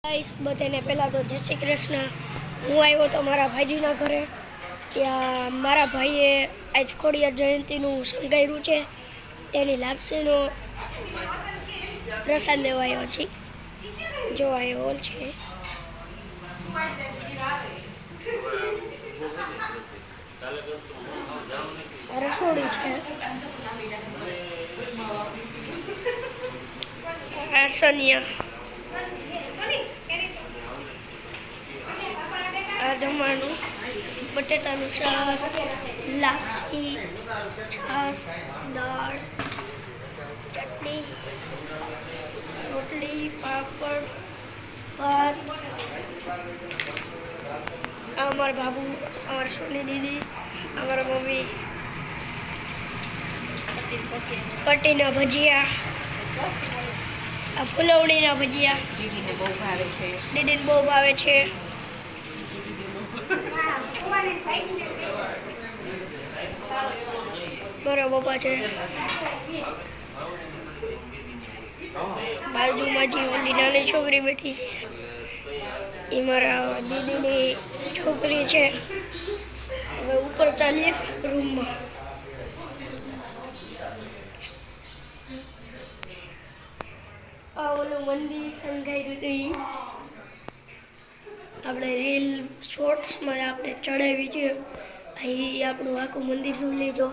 Guys બધાને પહેલાં તો જય શ્રી કૃષ્ણ। હું આવ્યો તો મારા ભાઈજીના ઘરે। ત્યાં મારા ભાઈએ આજ ખોડિયાર જયંતીનું શણગાર્યું છે, તેની લાપસીનો પ્રસાદ લેવા આવ્યો છે। જો આ હોલ છે, રસોડું છે, આસનિયા આ જમવાનું બટેટાનું શાક, લાપસી, છાશ, દાળ, ચટણી, રોટલી, પાપડ, ભાત। આ અમારા બાબુ, અમારા સોની દીદી, અમારા મમ્મી, પટ્ટીના ભજીયા, આ ફૂલવણીના ભજીયા દીદીને બહુ ભાવે છે। મારા પપ્પા છે, બાજુમાં જે ઓલી નાની છોકરી બેઠી છે એ મારા દીદીની છોકરી છે। હવે ઉપર ચાલીએ રૂમમાં। આ ઓલું મંદિર શણગાર્યું હતું, આપણે રીલ શોર્ટ્સમાં આપણે ચડાવી છે। અહીં આપણું આખું મંદિર જોઈ લેજો।